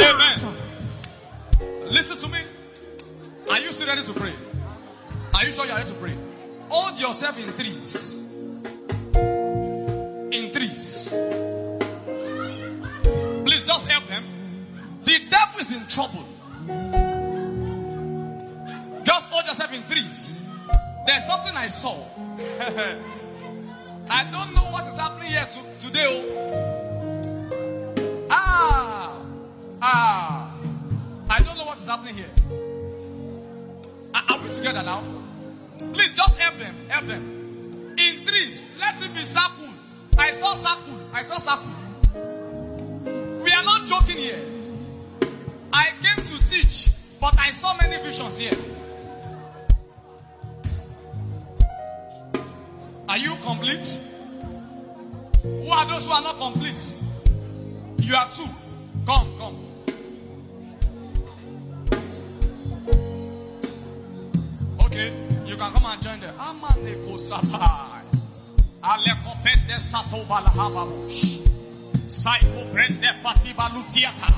Amen. Listen to me. Are you still ready to pray? Are you sure you are ready to pray? Hold yourself in threes. In threes. Please just help them. The devil is in trouble. Just hold yourself in threes. There's something I saw. I don't know what is happening here today. I don't know what is happening here. Are we together now? Please just help them. Help them. In threes, let it be circle. I saw circle. We are not joking here. I came to teach, but I saw many visions here. Are you complete? Who are those who are not complete? You are two. Come. Okay, you can come and join them. Amaneko Sapai. Alekopende Sato Balahavamush. Psycho Brende Fatiba Lutiata.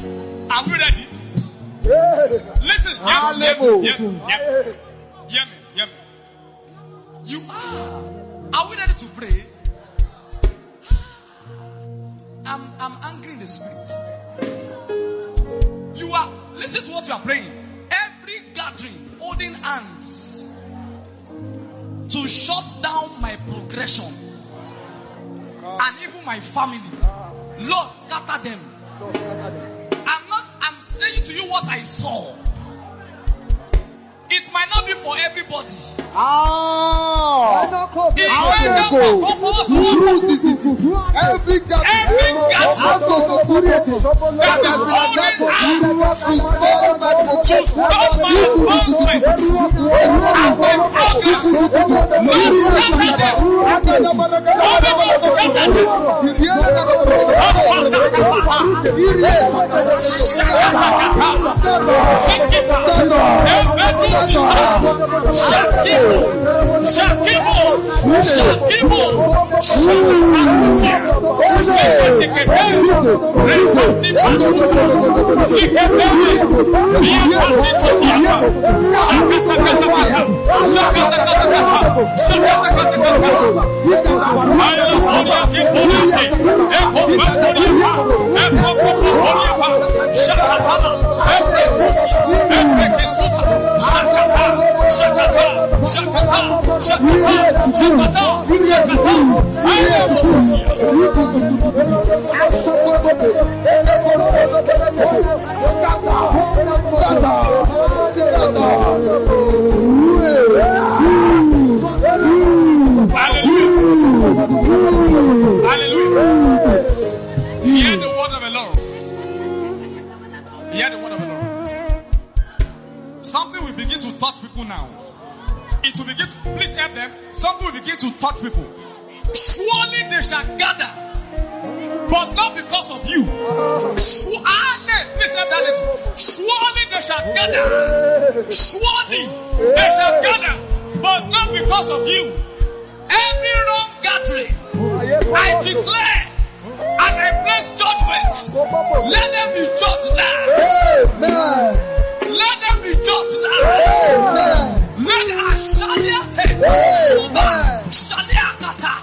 Are we ready? Listen. Hear me. You are. Are we ready to pray? I'm angry in the spirit. You are. Listen to what you are praying. Every gathering holding hands to shut down my progression and even my family. Lord, scatter them. I'm saying to you what I saw. It might not be for everybody. Every gathering that is holding hands to stop my advancement and my progress. Hallelujah. Hear the word of the Lord. Hear the word of the Lord. Something will begin to touch people now. It will begin to, please help them. Something will begin to touch people. Surely they shall gather, but not because of you. Please help that little. Surely they shall gather. Surely they shall gather, but not because of you. Every wrong gathering, I declare and I place judgment. Let them be judged now. Amen. Let them be judged now. Amen. Let Ashaliate Suba Shaliakata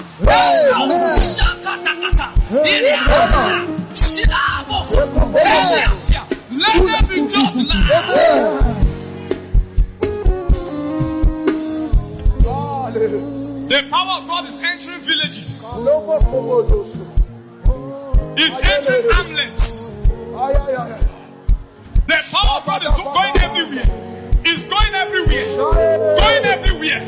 Shakatakata Iria Shilabo Eliasia. Let them be judged now. The power of God is entering villages. It's entering hamlets. The power of God is going everywhere. It's going everywhere. Going everywhere.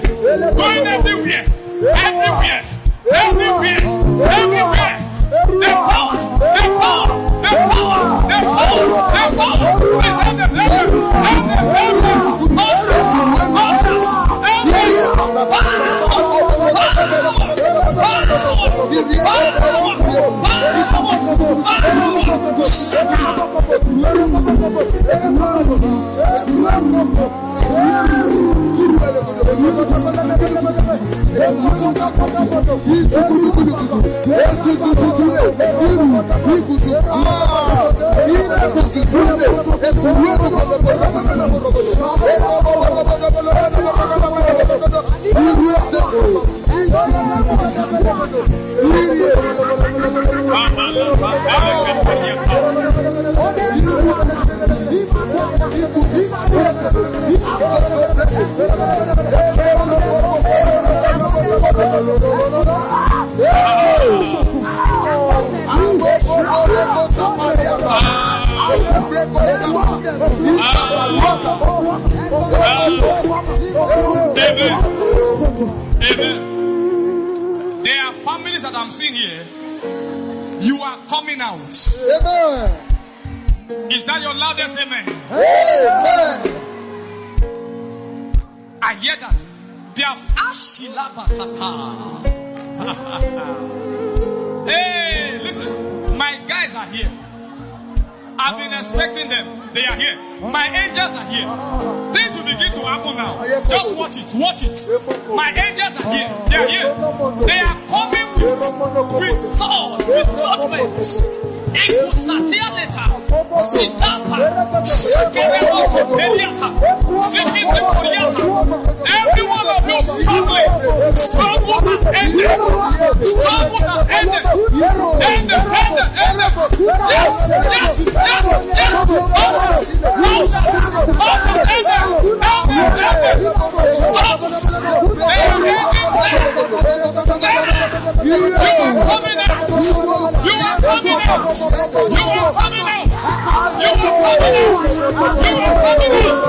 Going everywhere. Everywhere. Everywhere. Everywhere. The power. The power. The power. The power. The power. Please help them. Help them. Help them. Help them. Ushers. Ushers. Help them. Amen. There are families that I'm seeing here. You are coming out. Amen. Is that your loudest amen? Amen. I hear that. They have Ashilabakata. Hey, listen. My guys are here. I've been expecting them. They are here. My angels are here. Things will begin to happen now. Just watch it. Watch it. My angels are here. They are here. They are coming with sword, with judgment. Ekusatia leta. Sitapa. Shakerebote periata. Sikite poriata. Every one of you struggling. Struggles has ended. Struggles has ended. Ended. Yes. Struggles. They are ending. You are coming out. You are coming out. You are coming out. You are coming out. You are coming out.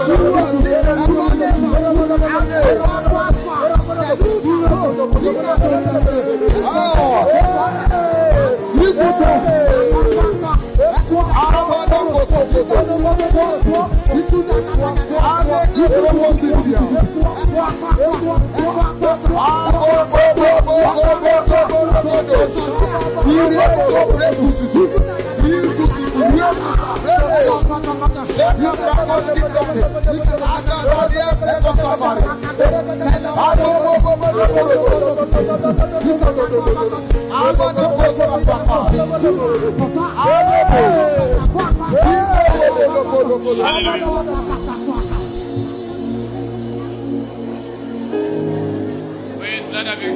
Wait, let her be.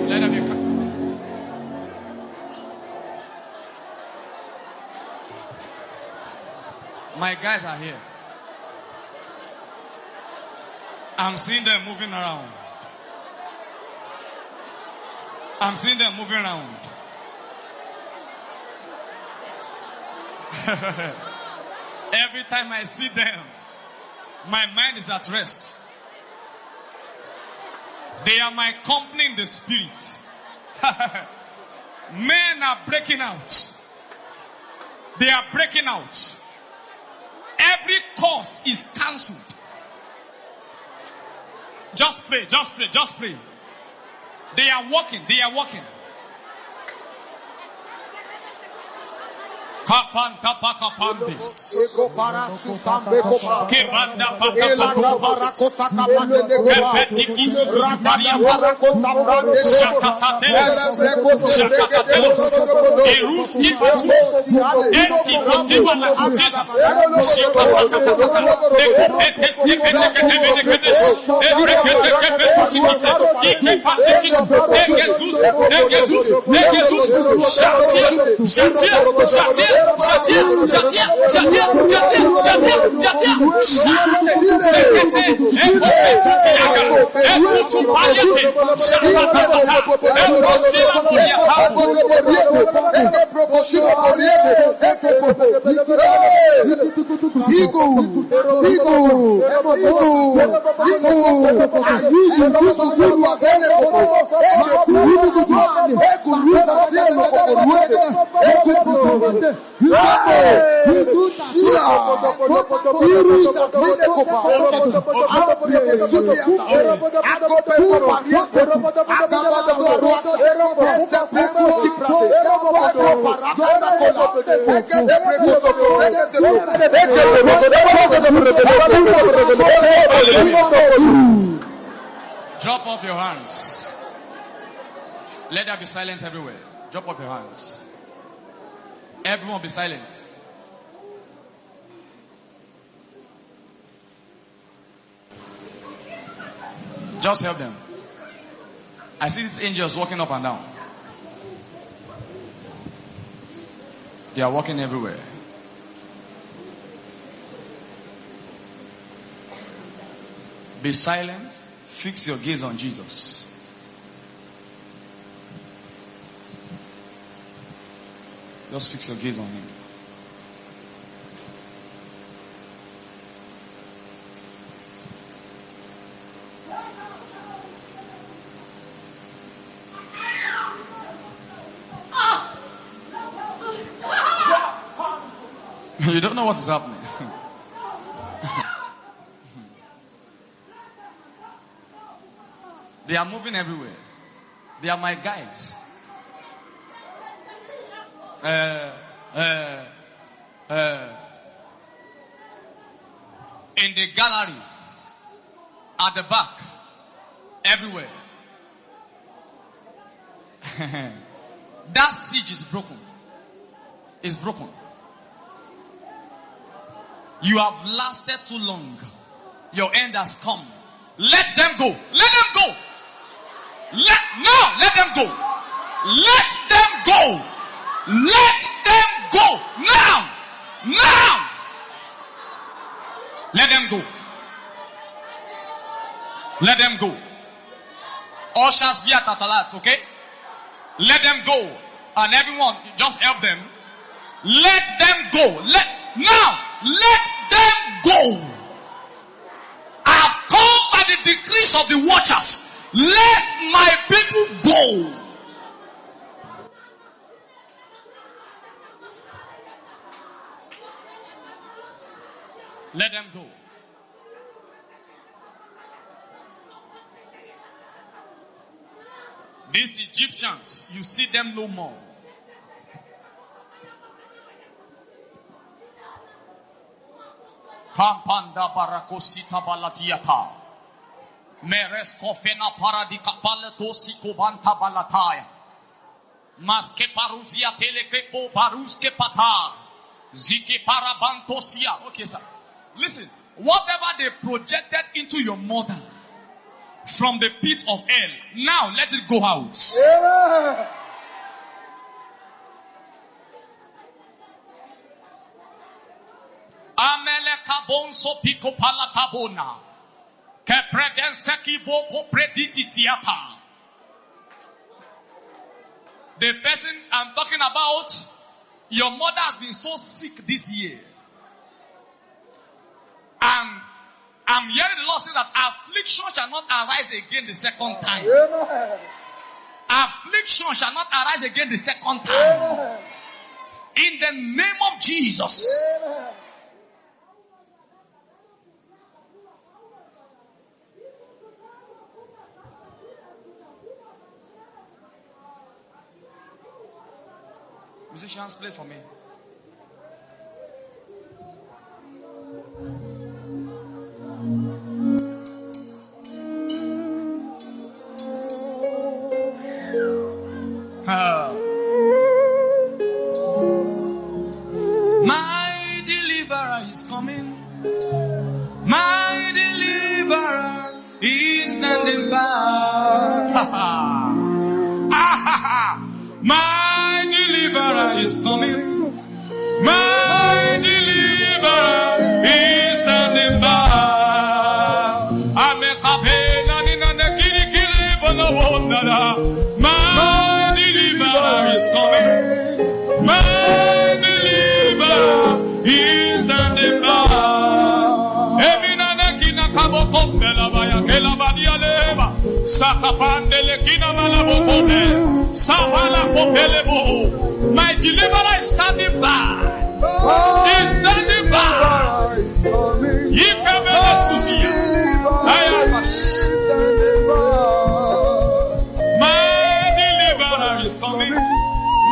My guys are here. I'm seeing them moving around. I'm seeing them moving around. Every time I see them, my mind is at rest. They are my company in the spirit. Men are breaking out. They are breaking out. Every curse is cancelled. Just pray, just pray, just pray. They are walking, they are walking. Kapanta pakapandis. Kebanda pakapandis. Kepetiki suzuparia. Shakatateles. Shakatateles. Eruski patus. Eski patiba la Jesus. Shakatatata. Ekepetes kepeteketebenekedes. Ebreketekepetusikite. Ikepatiki. Egezus. Egezus. Egezus. Shatir. Shatir. Shatir. Jatir, sekete, ekopetutiaga, esusupaliate, shakatata, ekosila muriakabu. Drop off your hands. Let there be silence everywhere. Drop off your hands. Everyone be silent. Just help them. I see these angels walking up and down. They are walking everywhere. Be silent. Fix your gaze on Jesus. Just fix your gaze on him. You don't know what is happening. They are moving everywhere. They are my guides. In the gallery, at the back, everywhere. That siege is broken. It's broken. You have lasted too long. Your end has come. Let them go. Let them go. Let them go. Let them go. Let them go. Now. Let them go. Let them go. Ushers be at Atalat, okay? Let them go. And everyone, just help them. Let them go. Let them go. I have come by the decrees of the watchers. Let my people go. Let them go. These Egyptians, you see them no more. Kampanda barakosita balatiata. Meres kofena paradika palatosi kobanta balataya. Maske paruzia telekepo baruske pata. Zike parabantosia. Okay, sir. Listen, whatever they projected into your mother from the pit of hell, now let it go out. Amen. Amele kabonso piko palatabona. Ke predense kiboko prediti tiapa. The person I'm talking about, your mother has been so sick this year. And I'm hearing the Lord say that affliction shall not arise again the second time. Amen. Affliction shall not arise again the second time. Amen. In the name of Jesus. Amen. Musicians, play for me. My deliverer is coming. My deliverer is standing by. My deliverer is coming. My deliverer is standing by. My deliverer is coming. My deliverer is standing by. My deliverer is standing by. He's standing by. My deliverer is coming.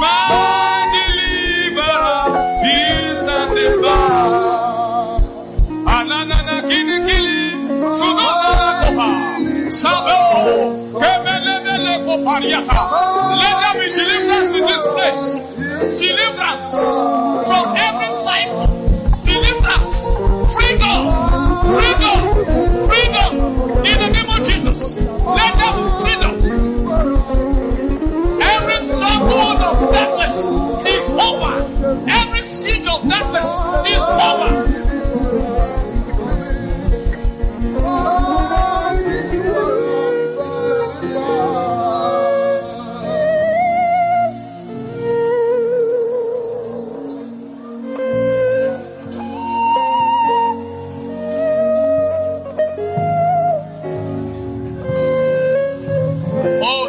My deliverer is standing by. Anana kili kili sunana kopa sabo kebelebele kopariata. Let there be deliverance in this place. Deliverance from every cycle. Deliverance. Freedom. Freedom. Freedom. In the name of Jesus. Let there be freedom. Every stronghold of darkness is over. Every siege of darkness is over.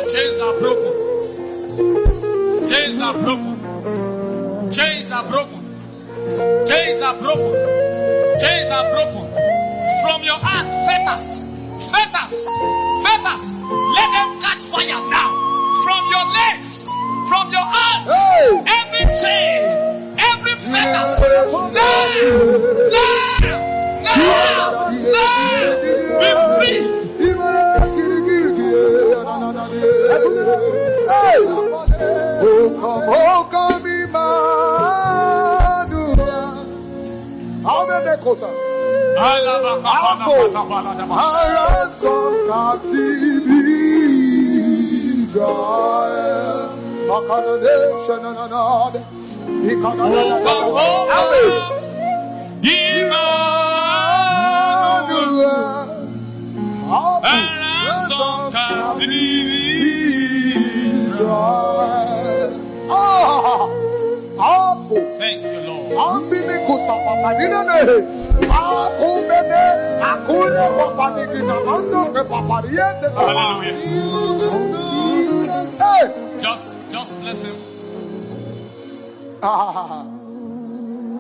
Chains are broken. Chains are broken. Chains are broken. Chains are broken. From your hand, fetters. Fetters. Fetters. Let them catch fire now. From your legs. From your hands. Every chain. Every fetters. Now. Be free. Oh, come, Emmanuel. How many cosas? Ransom captivity, Israel. Nation and another. Ransom captivity, Israel. Thank you, Lord. Hallelujah. Just bless him.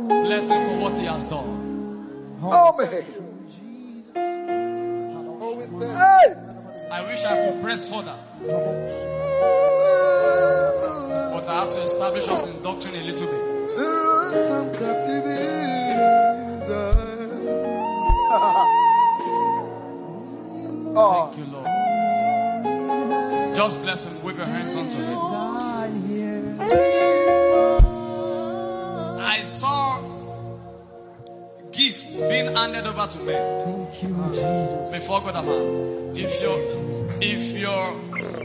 Bless him for what he has done. Amen. I wish I could press further, but I have to establish us in doctrine a little bit. Thank you, Lord. Just bless him. Wave your hands unto him. I saw gifts being handed over to men. Thank you, Jesus. Before God above. If your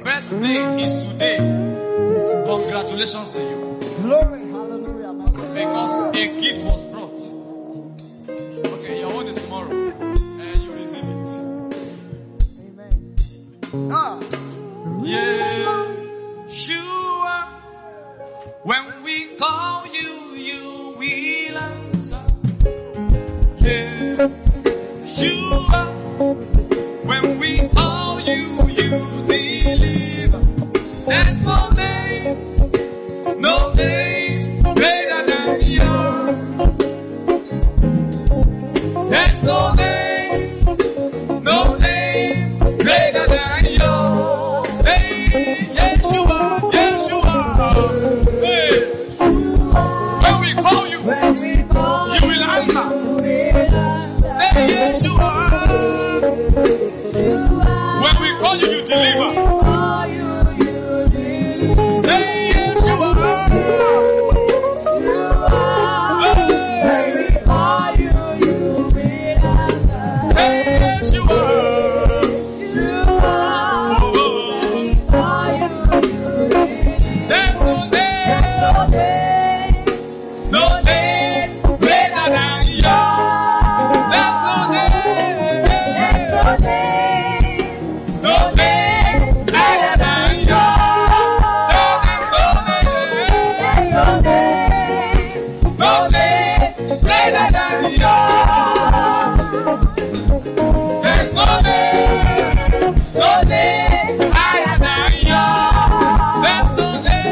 birthday is today, congratulations to you. Glory, hallelujah. Because a gift was brought. Okay, your own is tomorrow. And you receive it. Amen. Yeshua, when we call you, you will answer. Yeshua, when we call you, you deliver. There's no name greater than yours. There's no name greater than yours. Say Yeshua, Yeshua. Hey. When we call you, you will answer. Say Yeshua. When we call you, you deliver. Say Yeshua. Say Yeshua. There's no name greater than yours. There's no name greater than yours. No name greater than yours. There's no name higher than yours. There's no name.